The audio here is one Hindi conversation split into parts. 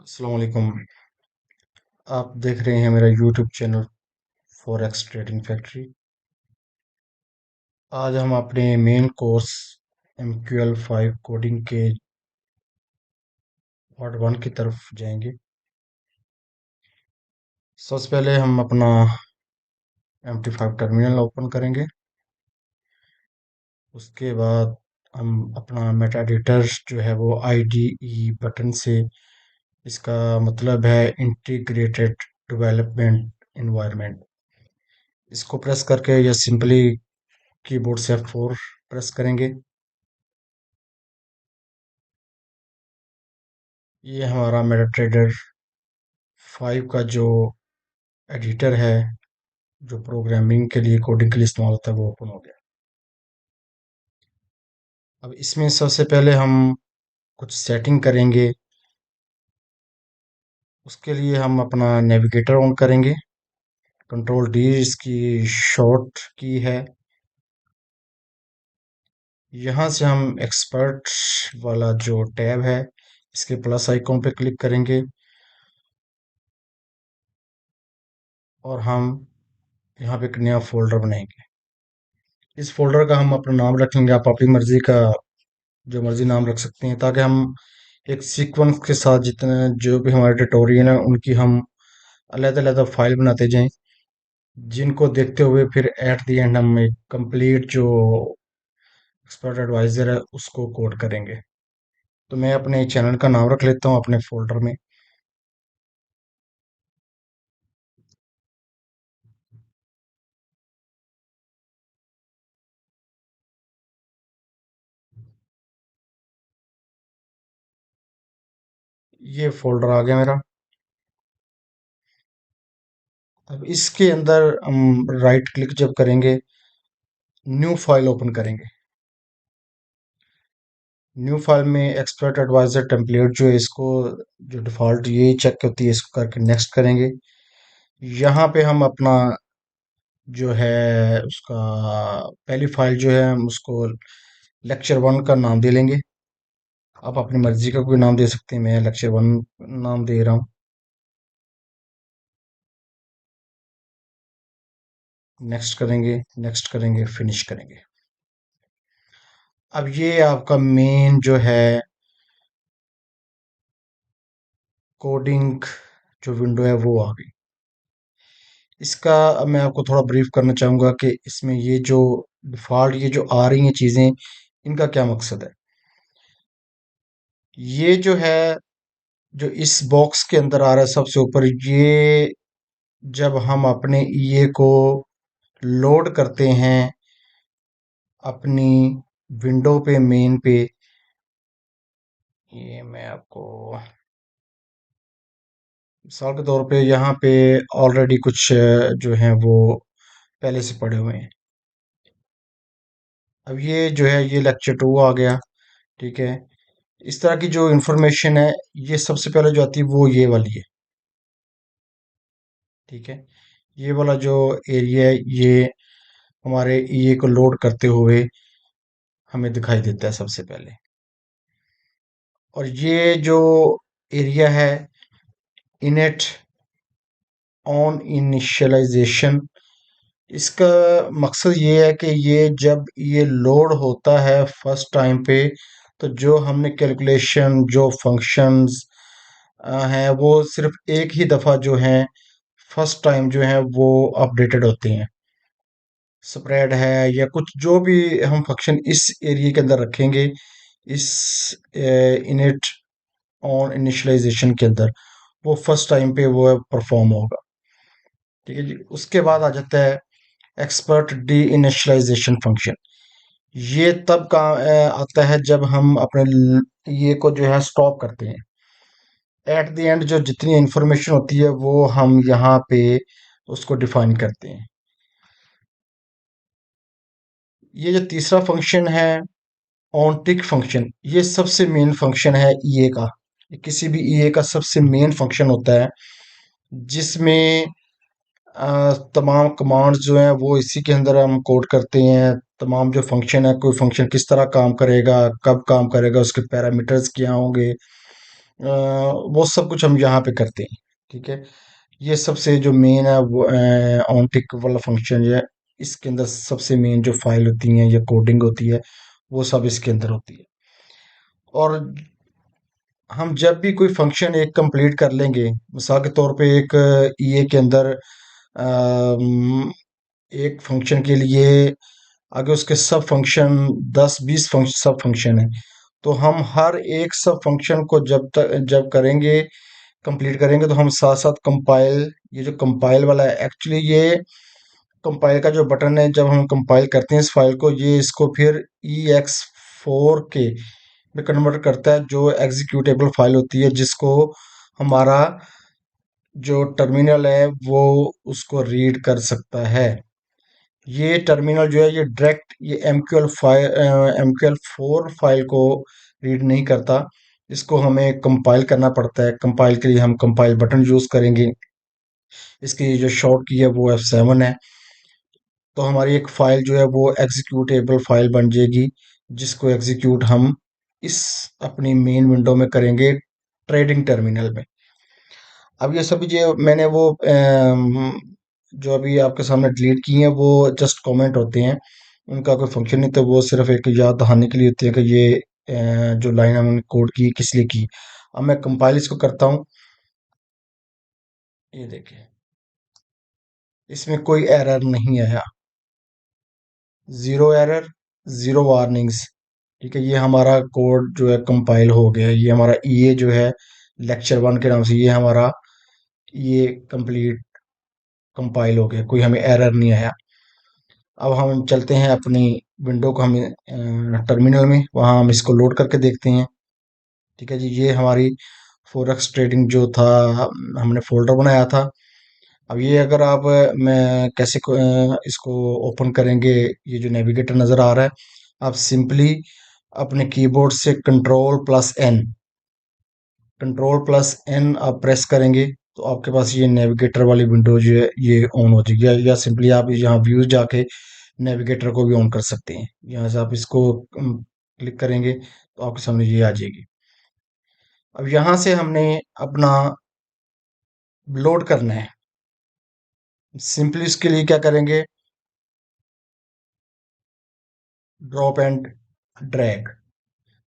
अस्सलाम वालेकुम। आप देख रहे हैं मेरा YouTube channel forex trading factory. आज हम अपने मेन कोर्स MQL5 कोडिंग के पार्ट 1 की तरफ जाएंगे। सबसे पहले हम अपना MT5 टर्मिनल ओपन करेंगे। उसके बाद हम अपना मेटा एडिटर जो है वो IDE बटन से, इसका मतलब है इंटीग्रेटेड डेवलपमेंट इन्वायरमेंट, इसको प्रेस करके या सिंपली कीबोर्ड से F4 प्रेस करेंगे। ये हमारा मेटा ट्रेडर 5 का जो एडिटर है, जो प्रोग्रामिंग के लिए कोडिंग के लिए इस्तेमाल होता है, वो ओपन हो गया। अब इसमें सबसे पहले हम कुछ सेटिंग करेंगे। उसके लिए हम अपना नेविगेटर ऑन करेंगे। कंट्रोल डी इसकी शॉर्ट की है। यहाँ से हम एक्सपर्ट वाला जो टैब है, इसके प्लस आइकॉन पे क्लिक करेंगे और हम यहाँ पे एक नया फोल्डर बनाएंगे। इस फोल्डर का हम अपना नाम रख लेंगे। आप अपनी मर्जी का जो मर्जी नाम रख सकते हैं, ताकि हम एक सीक्वेंस के साथ जितने जो भी हमारे ट्यूटोरियल हैं उनकी हम अलग अलग फाइल बनाते जाएं, जिनको देखते हुए फिर एट द एंड हम एक कंप्लीट जो एक्सपर्ट एडवाइजर है उसको कोड करेंगे। तो मैं अपने चैनल का नाम रख लेता हूँ अपने फोल्डर में। ये फोल्डर आ गया मेरा। अब इसके अंदर हम राइट क्लिक जब करेंगे, न्यू फाइल ओपन करेंगे। न्यू फाइल में एक्सपर्ट एडवाइजर टेम्पलेट जो है, इसको जो डिफ़ॉल्ट ये चेक होती है, इसको करके नेक्स्ट करेंगे। यहाँ पे हम अपना जो है उसका पहली फाइल जो है हम उसको लेक्चर 1 का नाम दे लेंगे। आप अपनी मर्जी का कोई नाम दे सकते हैं, मैं लेक्चर 1 नाम दे रहा हूँ। नेक्स्ट करेंगे, नेक्स्ट करेंगे, फिनिश करेंगे। अब ये आपका मेन जो है कोडिंग जो विंडो है वो आ गई। इसका अब मैं आपको थोड़ा ब्रीफ करना चाहूँगा कि इसमें ये जो डिफ़ॉल्ट ये जो आ रही हैं चीज़ें, इनका क्या मकसद है। ये जो है, जो इस बॉक्स के अंदर आ रहा है सबसे ऊपर, ये जब हम अपने ईए को लोड करते हैं अपनी विंडो पे, मेन पे, ये मैं आपको मिसाल के तौर पे यहाँ पे ऑलरेडी कुछ जो हैं वो पहले से पढ़े हुए हैं। अब ये जो है ये लेक्चर 2 आ गया। ठीक है। इस तरह की जो इंफॉर्मेशन है, ये सबसे पहले जो आती है वो ये वाली है। ठीक है। ये वाला जो एरिया है, ये हमारे ईए को लोड करते हुए हमें दिखाई देता है सबसे पहले। और ये जो एरिया है, इनेट ऑन इनिशियलाइजेशन, इसका मकसद ये है कि ये जब ये लोड होता है फर्स्ट टाइम पे, तो जो हमने कैलकुलेशन जो फंक्शंस हैं वो सिर्फ एक ही दफ़ा जो हैं फर्स्ट टाइम जो हैं वो अपडेटेड होते हैं। स्प्रेड है या कुछ जो भी हम फंक्शन इस एरिया के अंदर रखेंगे, इस इनिट ऑन इनिशियलाइजेशन के अंदर, वो फर्स्ट टाइम पे वो परफॉर्म होगा। ठीक है जी। उसके बाद आ जाता है एक्सपर्ट डी इनिशियलाइजेशन फंक्शन। ये तब का आता है जब हम अपने ये को जो है स्टॉप करते हैं। एट द एंड जो जितनी इंफॉर्मेशन होती है वो हम यहाँ पे उसको डिफाइन करते हैं। ये जो तीसरा फंक्शन है ऑन टिक फंक्शन, ये सबसे मेन फंक्शन है ईए का। ये किसी भी ईए का सबसे मेन फंक्शन होता है, जिसमें तमाम कमांड्स जो हैं वो इसी के अंदर हम कोड करते हैं। तमाम जो फंक्शन है, कोई फंक्शन किस तरह काम करेगा, कब काम करेगा, उसके पैरामीटर्स क्या होंगे, वो सब कुछ हम यहाँ पे करते हैं। ठीक है, ये सबसे जो मेन है वो ऑन टिक वाला फंक्शन जो है, इसके अंदर सबसे मेन जो फाइल होती है या कोडिंग होती है वो सब इसके अंदर होती है। और हम जब भी कोई फंक्शन एक कंप्लीट कर लेंगे, मिसाल के तौर पे एक ईए के अंदर एक फंक्शन के लिए अगर उसके सब फंक्शन 10-20 फंक्शन सब फंक्शन है, तो हम हर एक सब फंक्शन को जब करेंगे कंप्लीट करेंगे तो हम साथ साथ कंपाइल, ये जो कंपाइल वाला है एक्चुअली ये कंपाइल का जो बटन है, जब हम कंपाइल करते हैं इस फाइल को, ये इसको फिर ex4 के में कन्वर्ट करता है, जो एग्जीक्यूटेबल फाइल होती है जिसको हमारा जो टर्मिनल है वो उसको रीड कर सकता है। ये टर्मिनल जो है ये डायरेक्ट ये MQL4 फाइल को रीड नहीं करता, इसको हमें कंपाइल करना पड़ता है। कंपाइल के लिए हम कंपाइल बटन यूज करेंगे, इसकी जो शॉर्ट की है वो F7 है। तो हमारी एक फाइल जो है वो एग्जीक्यूटेबल फाइल बन जाएगी, जिसको एग्जीक्यूट हम इस अपनी मेन विंडो में करेंगे ट्रेडिंग टर्मिनल में। अब ये सभी जो मैंने वो जो अभी आपके सामने डिलीट किए हैं वो जस्ट कमेंट होते हैं, उनका कोई फंक्शन नहीं, तो वो सिर्फ एक याद दहाने के लिए होती है कि ये जो लाइन हमने कोड की किस लिए की। अब मैं कंपाइल इसको करता हूँ, ये देखिए इसमें कोई एरर नहीं आया, जीरो एरर, जीरो वार्निंग्स। ठीक है, ये हमारा कोड जो है कंपाइल हो गया है। ये हमारा ईए जो है लेक्चर 1 के नाम से ये हमारा ये कंप्लीट कंपाइल हो गया, कोई हमें एरर नहीं आया। अब हम चलते हैं अपनी विंडो को, हम टर्मिनल में, वहाँ हम इसको लोड करके देखते हैं। ठीक है जी, ये हमारी फॉरेक्स ट्रेडिंग जो था, हमने फोल्डर बनाया था। अब ये अगर आप मैं कैसे इसको ओपन करेंगे, ये जो नेविगेटर नज़र आ रहा है, आप सिंपली अपने कीबोर्ड से कंट्रोल प्लस एन आप प्रेस करेंगे तो आपके पास ये नेविगेटर वाली विंडो जो है ये ऑन हो जाएगी, या सिंपली आप यहाँ व्यूज जाके नेविगेटर को भी ऑन कर सकते हैं। यहाँ से आप इसको क्लिक करेंगे तो आपके सामने ये आ जाएगी। अब यहाँ से हमने अपना लोड करना है, सिंपली इसके लिए क्या करेंगे, ड्रॉप एंड ड्रैग।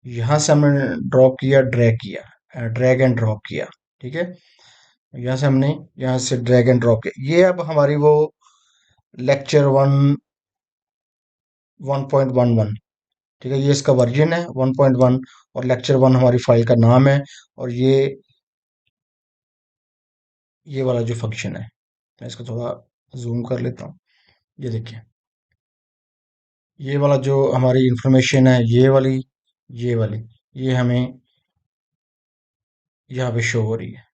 यहाँ से हमने ड्रॉप किया, ड्रैग किया, ड्रैग एंड ड्रॉप किया। ठीक है, यहाँ से हमने यहाँ से ड्रैग एंड ड्रॉप किया, ये अब हमारी वो लेक्चर 1 1.11, ठीक है, ये इसका वर्जन है 1.1, और लेक्चर 1 हमारी फाइल का नाम है। और ये वाला जो फंक्शन है, मैं इसको थोड़ा जूम कर लेता हूँ। ये देखिए, ये वाला जो हमारी इंफॉर्मेशन है, ये वाली ये हमें यहाँ पे शो हो रही है।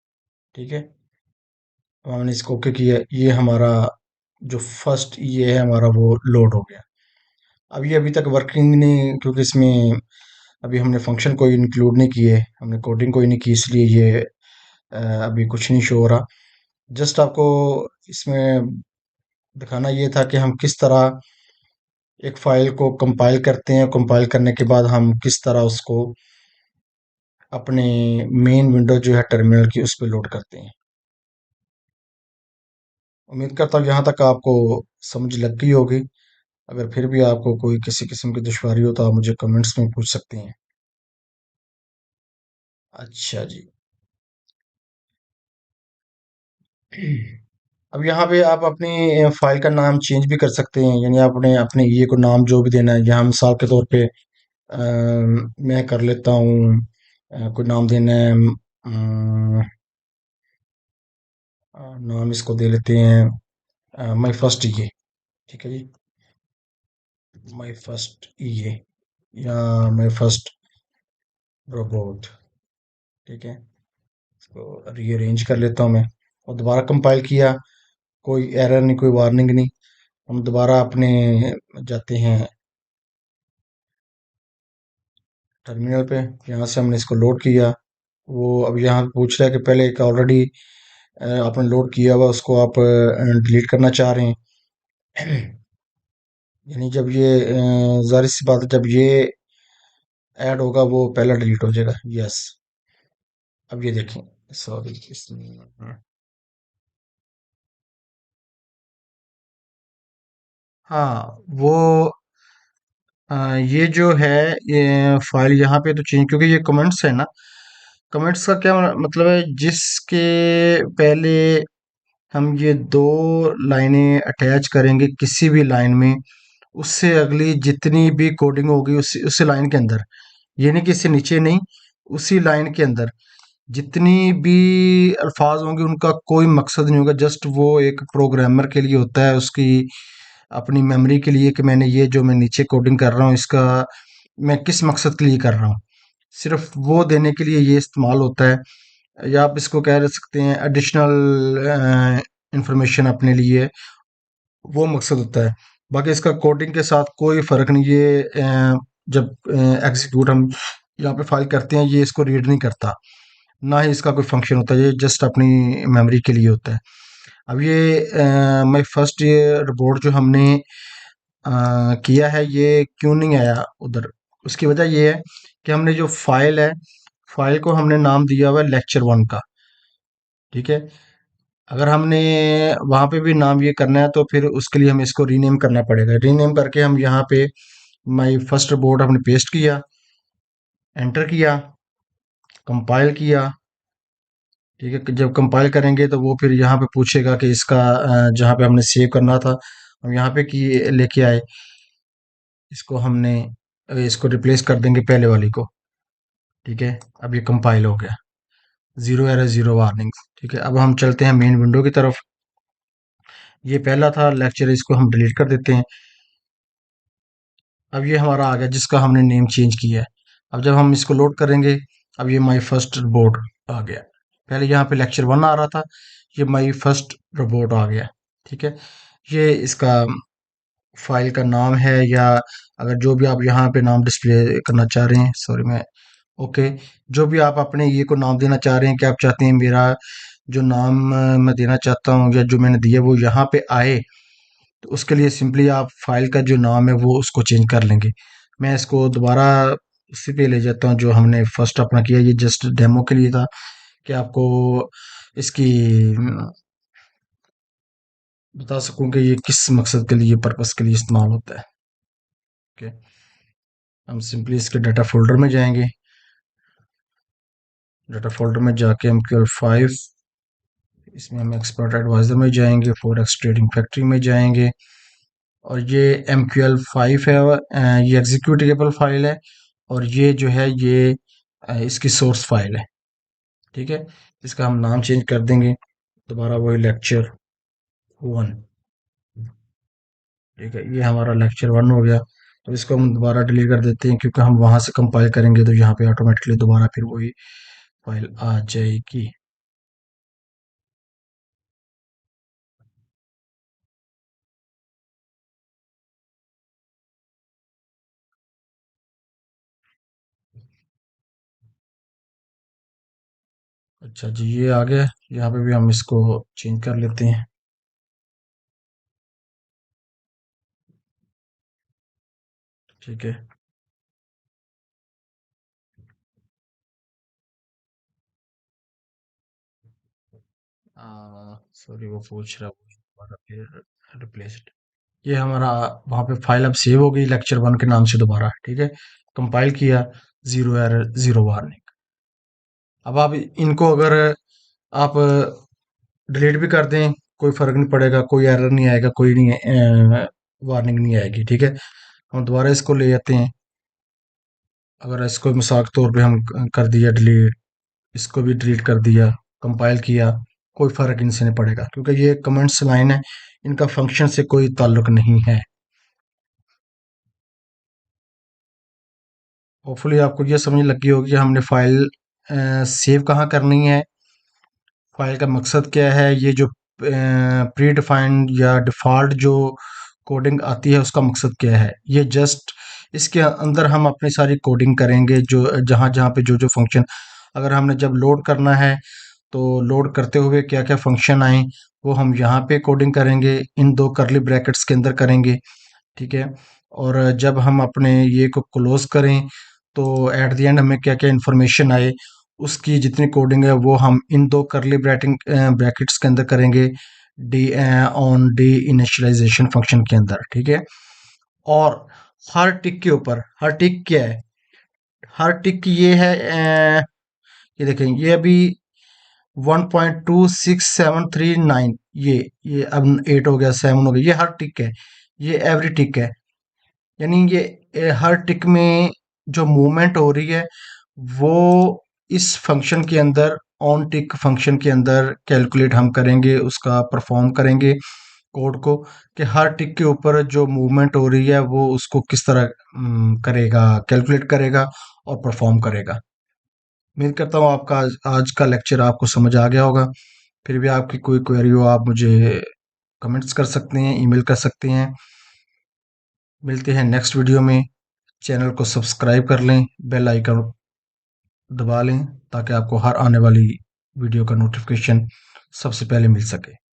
ठीक है, अब हमने इसको ओके किया, ये हमारा जो फर्स्ट ये है हमारा वो लोड हो गया। अब ये अभी तक वर्किंग नहीं, क्योंकि इसमें अभी हमने फंक्शन कोई इंक्लूड नहीं किए, हमने कोडिंग कोई नहीं की, इसलिए ये अभी कुछ नहीं शो हो रहा। जस्ट आपको इसमें दिखाना ये था कि हम किस तरह एक फाइल को कंपाइल करते हैं, कंपाइल करने के बाद हम किस तरह उसको अपने मेन विंडो जो है टर्मिनल की उस पर लोड करते हैं। उम्मीद करता हूँ यहाँ तक आपको समझ लग गई होगी। अगर फिर भी आपको कोई किसी किस्म की दुश्वारी हो तो आप मुझे कमेंट्स में पूछ सकते हैं। अच्छा जी। अब यहाँ पे आप अपनी फाइल का नाम चेंज भी कर सकते हैं, यानी आपने अपने ये को नाम जो भी देना है, यहाँ मिसाल के तौर पे मैं कर लेता हूँ, कोई नाम देना है, नाम इसको दे लेते हैं माई फर्स्ट ये। ठीक है जी, माई फर्स्ट ये, या माई फर्स्ट रोबोट। ठीक है, इसको रीअरेंज कर लेता हूँ मैं, और दोबारा कंपाइल किया, कोई एरर नहीं, कोई वार्निंग नहीं। हम दोबारा अपने जाते हैं टर्मिनल पे, यहाँ से हमने इसको लोड किया। वो अब यहाँ पे पूछ रहा है कि पहले एक ऑलरेडी आपने लोड किया हुआ उसको आप डिलीट करना चाह रहे हैं। यानी जब ये जाहिर सी बात है, जब ये ऐड होगा वो पहला डिलीट हो जाएगा। यस, अब ये देखें, सॉरी इसमें, हाँ वो ये जो है, ये फाइल यहाँ पे तो चेंज, क्योंकि ये कमेंट्स है ना। कमेंट्स का क्या मतलब है, जिसके पहले हम ये दो लाइनें अटैच करेंगे किसी भी लाइन में, उससे अगली जितनी भी कोडिंग होगी उसी लाइन के अंदर, ये नहीं कि इससे नीचे नहीं, उसी लाइन के अंदर जितनी भी अल्फाज होंगे उनका कोई मकसद नहीं होगा, जस्ट वो एक प्रोग्रामर के लिए होता है, उसकी अपनी मेमोरी के लिए, कि मैंने ये जो मैं नीचे कोडिंग कर रहा हूँ इसका मैं किस मकसद के लिए कर रहा हूँ, सिर्फ वो देने के लिए ये इस्तेमाल होता है। या आप इसको कह सकते हैं एडिशनल इंफॉर्मेशन अपने लिए, वो मकसद होता है। बाकी इसका कोडिंग के साथ कोई फ़र्क नहीं, ये जब एग्जीक्यूट हम यहाँ पे फाइल करते हैं, ये इसको रीड नहीं करता, ना ही इसका कोई फंक्शन होता है, ये जस्ट अपनी मेमोरी के लिए होता है। अब ये माई फर्स्ट ये रिपोर्ट जो हमने किया है, ये क्यों नहीं आया उधर, उसकी वजह ये है कि हमने जो फाइल है, फाइल को हमने नाम दिया हुआ है लेक्चर 1 का। ठीक है, अगर हमने वहाँ पे भी नाम ये करना है तो फिर उसके लिए हमें इसको रीनेम करना पड़ेगा। रीनेम करके हम यहाँ पे माई फर्स्ट रिपोर्ट हमने पेस्ट किया, एंटर किया, कंपाइल किया। ठीक है, कि जब कंपाइल करेंगे तो वो फिर यहाँ पे पूछेगा कि इसका जहाँ पे हमने सेव करना था हम यहाँ पे की लेके आए, इसको हमने इसको रिप्लेस कर देंगे पहले वाली को। ठीक है, अब ये कंपाइल हो गया, जीरो एरर जीरो वार्निंग। ठीक है, अब हम चलते हैं मेन विंडो की तरफ। ये पहला था लेक्चर, इसको हम डिलीट कर देते हैं। अब ये हमारा आ गया जिसका हमने नेम चेंज किया है। अब जब हम इसको लोड करेंगे, अब ये माई फर्स्ट रिपोर्ट आ गया। पहले यहाँ पे लेक्चर 1 आ रहा था, ये माई फर्स्ट रिपोर्ट आ गया। ठीक है, ये इसका फाइल का नाम है, या अगर जो भी आप यहाँ पे नाम डिस्प्ले करना चाह रहे हैं, सॉरी मैं, ओके, जो भी आप अपने ये को नाम देना चाह रहे हैं, कि आप चाहते हैं मेरा जो नाम मैं देना चाहता हूँ या जो मैंने दिया वो यहाँ पे आए, तो उसके लिए सिंपली आप फाइल का जो नाम है वो उसको चेंज कर लेंगे। मैं इसको दोबारा उसी पे ले जाता हूँ जो हमने फर्स्ट अपना किया, ये जस्ट डेमो के लिए था कि आपको इसकी बता सकूं कि ये किस मकसद के लिए, पर्पस के लिए इस्तेमाल होता है। ओके, हम सिंपली इसके डाटा फोल्डर में जाएंगे। डाटा फोल्डर में जाके हम MQL5, इसमें हम एक्सपर्ट एडवाइजर में जाएंगे, फॉरेक्स ट्रेडिंग फैक्ट्री में जाएंगे, और ये MQL5 है, ये एग्जीक्यूटेबल फाइल है, और ये जो है ये इसकी सोर्स फाइल है। ठीक है, इसका हम नाम चेंज कर देंगे, दोबारा वही लेक्चर 1। ठीक है, ये हमारा लेक्चर 1 हो गया। तो इसको हम दोबारा डिलीट कर देते हैं, क्योंकि हम वहां से कंपाइल करेंगे तो यहाँ पे ऑटोमेटिकली दोबारा फिर वही फाइल आ जाएगी। अच्छा जी, ये आ गया। यहाँ पे भी हम इसको चेंज कर लेते हैं। ठीक है, सॉरी वो पूछ रहा है दोबारा फिर रिप्लेस्ड। ये हमारा वहाँ पे फाइल अब सेव हो गई लेक्चर 1 के नाम से दोबारा। ठीक है, कंपाइल किया, जीरो एरर जीरो वार्निंग। अब आप इनको अगर आप डिलीट भी कर दें, कोई फर्क नहीं पड़ेगा, कोई एरर नहीं आएगा, कोई नहीं वार्निंग नहीं आएगी। ठीक है, हम दोबारा इसको ले जाते हैं। अगर इसको मिसाल के तौर पे हम कर दिया डिलीट, इसको भी डिलीट कर दिया, कंपाइल किया, कोई फर्क इनसे नहीं पड़ेगा, क्योंकि ये कमेंट्स लाइन है, इनका फंक्शन से कोई ताल्लुक नहीं है। होपफुली आपको ये समझ लगी होगी कि हमने फाइल सेव कहाँ करनी है, फाइल का मकसद क्या है, ये जो प्री डिफाइंड या डिफ़ॉल्ट जो कोडिंग आती है उसका मकसद क्या है। ये जस्ट इसके अंदर हम अपनी सारी कोडिंग करेंगे, जो जहाँ जहाँ पे जो जो फंक्शन, अगर हमने जब लोड करना है तो लोड करते हुए क्या क्या फंक्शन आए, वो हम यहाँ पे कोडिंग करेंगे, इन दो करली ब्रैकेट्स के अंदर करेंगे। ठीक है, और जब हम अपने ये को क्लोज करें तो एट द एंड हमें क्या क्या इन्फॉर्मेशन आए, उसकी जितनी कोडिंग है वो हम इन दो करली ब्रैकेट्स के अंदर करेंगे, D on D initialization function के अंदर, ठीक है। और हर टिक के ऊपर, हर टिक क्या है, हर टिक ये है, ये देखें, ये अभी 1.26739, ये अब 8 हो गया, 7 हो गया, ये हर टिक है, ये एवरी टिक है। यानी ये हर टिक में जो मूवमेंट हो रही है वो इस फंक्शन के अंदर, ऑन टिक फंक्शन के अंदर कैलकुलेट हम करेंगे, उसका परफॉर्म करेंगे कोड को, कि हर टिक के ऊपर जो मूवमेंट हो रही है वो उसको किस तरह करेगा, कैलकुलेट करेगा और परफॉर्म करेगा। उम्मीद करता हूँ आपका आज का लेक्चर आपको समझ आ गया होगा। फिर भी आपकी कोई क्वेरी हो आप मुझे कमेंट्स कर सकते हैं, ईमेल कर सकते हैं। मिलते हैं नेक्स्ट वीडियो में। चैनल को सब्सक्राइब कर लें, बेल आइकन दबा लें ताकि आपको हर आने वाली वीडियो का नोटिफिकेशन सबसे पहले मिल सके।